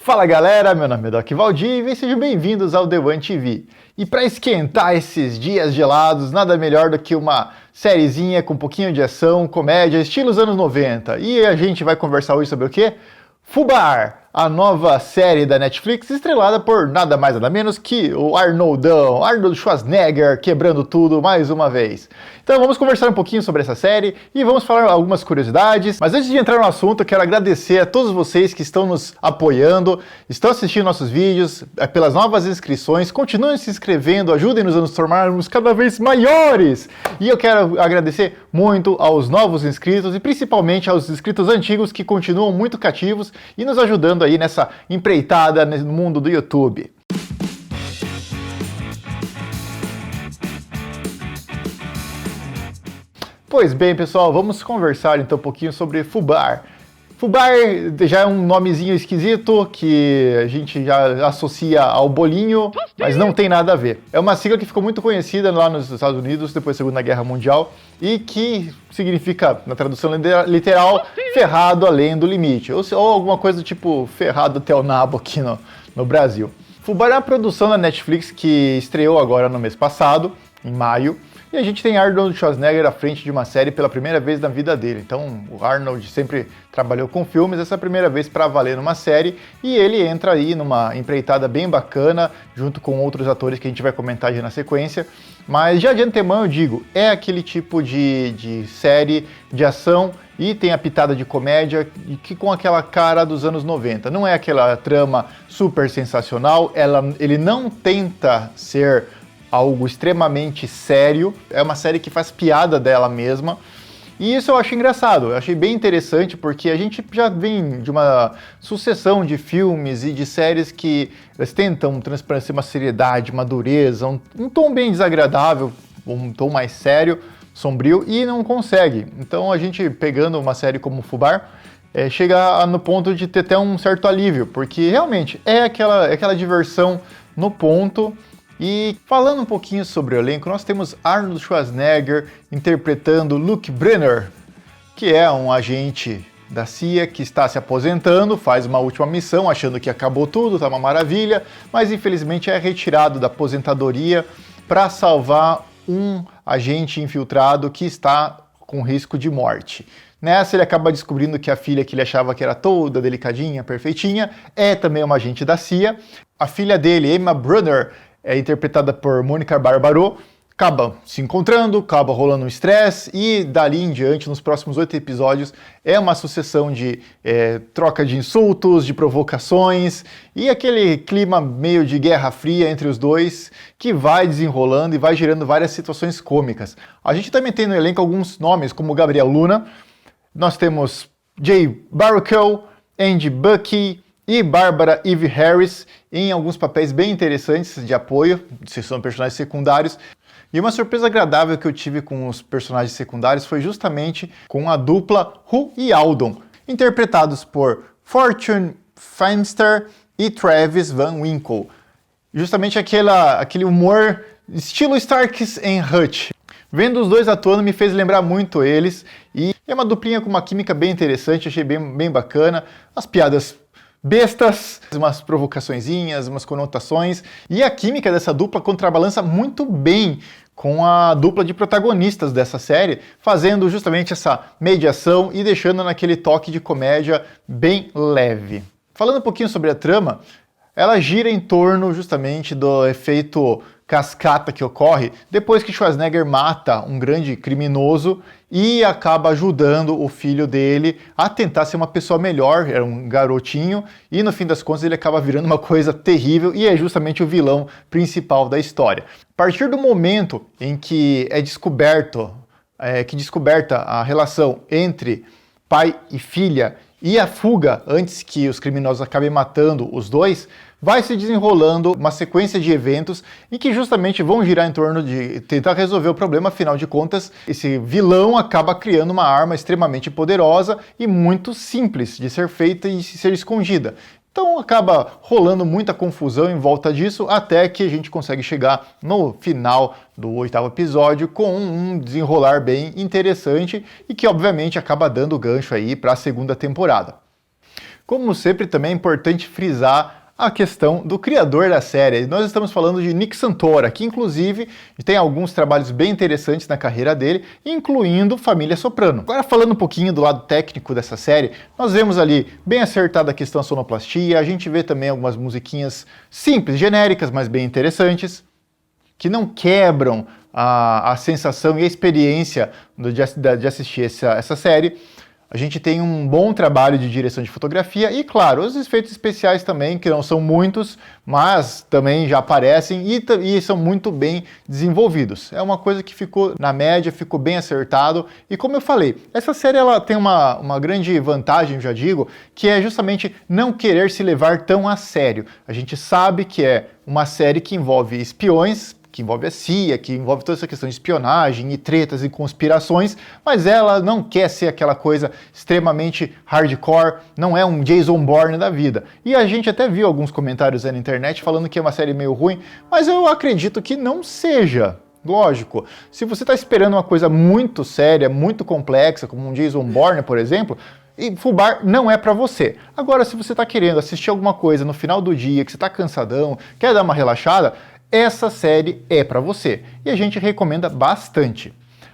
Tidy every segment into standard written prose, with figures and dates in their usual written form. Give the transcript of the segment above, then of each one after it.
Fala galera, meu nome é Doc Valdívia e sejam bem-vindos ao The One TV. E para esquentar esses dias gelados, nada melhor do que uma sériezinha com um pouquinho de ação, comédia, estilos anos 90. E a gente vai conversar hoje sobre o quê? Fubar, a nova série da Netflix estrelada por nada mais nada menos que o Arnoldão, Arnold Schwarzenegger, quebrando tudo mais uma vez. Então vamos conversar um pouquinho sobre essa série e vamos falar algumas curiosidades. Mas antes de entrar no assunto, eu quero agradecer a todos vocês que estão nos apoiando, estão assistindo nossos vídeos, pelas novas inscrições, continuem se inscrevendo, ajudem-nos a nos tornarmos cada vez maiores. E eu quero agradecer muito aos novos inscritos e principalmente aos inscritos antigos que continuam muito cativos e nos ajudando aí nessa empreitada no mundo do YouTube. Pois bem, pessoal, vamos conversar então um pouquinho sobre Fubar. Fubar já é um nomezinho esquisito que a gente já associa ao bolinho, mas não tem nada a ver. É uma sigla que ficou muito conhecida lá nos Estados Unidos depois da Segunda Guerra Mundial e que significa, na tradução literal, ferrado além do limite, ou alguma coisa do tipo ferrado até o nabo aqui no Brasil. Fubar é uma produção da Netflix que estreou agora no mês passado, em maio, e a gente tem Arnold Schwarzenegger à frente de uma série pela primeira vez na vida dele. Então, o Arnold sempre trabalhou com filmes, essa é a primeira vez para valer numa série, e ele entra aí numa empreitada bem bacana, junto com outros atores que a gente vai comentar já na sequência. Mas já de antemão eu digo, é aquele tipo de série de ação e tem a pitada de comédia que com aquela cara dos anos 90. Não é aquela trama super sensacional, ele não tenta ser algo extremamente sério, é uma série que faz piada dela mesma, e isso eu acho engraçado, eu achei bem interessante, porque a gente já vem de uma sucessão de filmes e de séries que eles tentam transparecer uma seriedade, uma dureza, um tom bem desagradável, um tom mais sério, sombrio, e não consegue. Então a gente, pegando uma série como Fubar, chega no ponto de ter até um certo alívio, porque realmente é aquela diversão no ponto. E falando um pouquinho sobre o elenco, nós temos Arnold Schwarzenegger interpretando Luke Brenner, que é um agente da CIA que está se aposentando, faz uma última missão achando que acabou tudo, tá uma maravilha, mas infelizmente é retirado da aposentadoria para salvar um agente infiltrado que está com risco de morte. Nessa ele acaba descobrindo que a filha que ele achava que era toda delicadinha, perfeitinha, é também uma agente da CIA. A filha dele, Emma Brunner, é interpretada por Monica Barbaro, acaba se encontrando, acaba rolando um estresse e dali em diante, nos próximos 8 episódios, é uma sucessão de troca de insultos, de provocações e aquele clima meio de guerra fria entre os dois que vai desenrolando e vai gerando várias situações cômicas. A gente também tem no elenco alguns nomes como Gabriel Luna, nós temos Jay Baruchel, Andy Bucky e Barbara Eve Harris em alguns papéis bem interessantes de apoio, se são personagens secundários. E uma surpresa agradável que eu tive com os personagens secundários foi justamente com a dupla Hu e Aldon, interpretados por Fortune Feimster e Travis Van Winkle. Justamente aquele humor estilo Starks and Hutch. Vendo os dois atuando me fez lembrar muito eles, e é uma duplinha com uma química bem interessante, achei bem bacana, as piadas bestas, umas provocaçõezinhas, umas conotações, e a química dessa dupla contrabalança muito bem com a dupla de protagonistas dessa série, fazendo justamente essa mediação e deixando naquele toque de comédia bem leve. Falando um pouquinho sobre a trama, ela gira em torno justamente do efeito cascata que ocorre depois que Schwarzenegger mata um grande criminoso e acaba ajudando o filho dele a tentar ser uma pessoa melhor, era um garotinho, e no fim das contas ele acaba virando uma coisa terrível e é justamente o vilão principal da história. A partir do momento em que é descoberta a relação entre pai e filha e a fuga antes que os criminosos acabem matando os dois, vai se desenrolando uma sequência de eventos em que justamente vão girar em torno de tentar resolver o problema. Afinal de contas, esse vilão acaba criando uma arma extremamente poderosa e muito simples de ser feita e ser escondida. Então acaba rolando muita confusão em volta disso, até que a gente consegue chegar no final do 8º episódio com um desenrolar bem interessante e que obviamente acaba dando gancho aí para a segunda temporada. Como sempre, também é importante frisar a questão do criador da série. Nós estamos falando de Nick Santora, que inclusive tem alguns trabalhos bem interessantes na carreira dele, incluindo Família Soprano. Agora, falando um pouquinho do lado técnico dessa série, nós vemos ali bem acertada a questão da sonoplastia, a gente vê também algumas musiquinhas simples, genéricas, mas bem interessantes, que não quebram a sensação e a experiência de assistir essa série. A gente tem um bom trabalho de direção de fotografia e, claro, os efeitos especiais também, que não são muitos, mas também já aparecem e são muito bem desenvolvidos. É uma coisa que ficou na média, ficou bem acertado. E como eu falei, essa série ela tem uma grande vantagem, eu já digo, que é justamente não querer se levar tão a sério. A gente sabe que é uma série que envolve espiões, que envolve a CIA, que envolve toda essa questão de espionagem e tretas e conspirações, mas ela não quer ser aquela coisa extremamente hardcore, não é um Jason Bourne da vida. E a gente até viu alguns comentários aí na internet falando que é uma série meio ruim, mas eu acredito que não seja. Lógico, se você está esperando uma coisa muito séria, muito complexa, como um Jason Bourne, por exemplo, e Fubar não é pra você. Agora, se você está querendo assistir alguma coisa no final do dia, que você está cansadão, quer dar uma relaxada, essa série é para você e a gente recomenda bastante.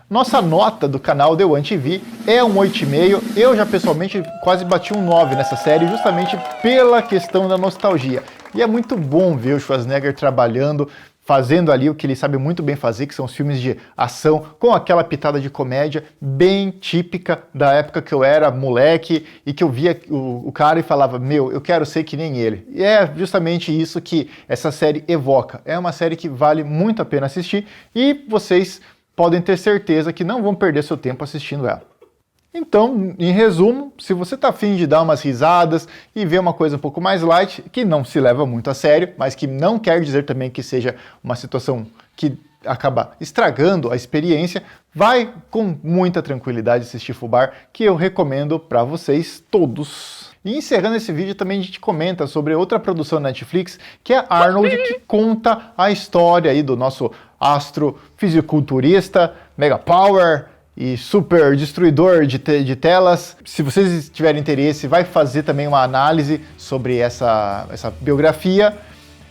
Nossa nota do canal The One TV é um 8,5. Eu já pessoalmente quase bati um 9 nessa série, justamente pela questão da nostalgia. E é muito bom ver o Schwarzenegger trabalhando, fazendo ali o que ele sabe muito bem fazer, que são os filmes de ação, com aquela pitada de comédia bem típica da época que eu era moleque e que eu via o cara e falava, meu, eu quero ser que nem ele. E é justamente isso que essa série evoca. É uma série que vale muito a pena assistir e vocês podem ter certeza que não vão perder seu tempo assistindo ela. Então, em resumo, se você está afim de dar umas risadas e ver uma coisa um pouco mais light, que não se leva muito a sério, mas que não quer dizer também que seja uma situação que acaba estragando a experiência, vai com muita tranquilidade assistir Fubar, que eu recomendo para vocês todos. E encerrando esse vídeo, também a gente comenta sobre outra produção da Netflix, que é Arnold, que conta a história aí do nosso astro fisiculturista, Mega Power e super destruidor de telas. Se vocês tiverem interesse, vai fazer também uma análise sobre essa biografia.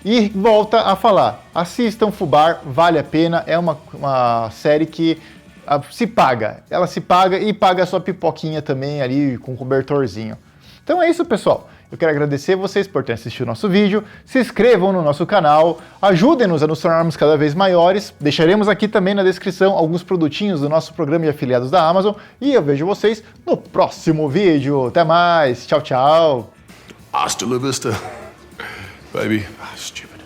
E volta a falar, assistam Fubar, vale a pena, é uma série que se paga. Ela se paga e paga a sua pipoquinha também ali com cobertorzinho. Então é isso, pessoal. Eu quero agradecer vocês por terem assistido o nosso vídeo, se inscrevam no nosso canal, ajudem-nos a nos tornarmos cada vez maiores, deixaremos aqui também na descrição alguns produtinhos do nosso programa de afiliados da Amazon e eu vejo vocês no próximo vídeo. Até mais, tchau, tchau! Hasta la vista, baby. Stupid.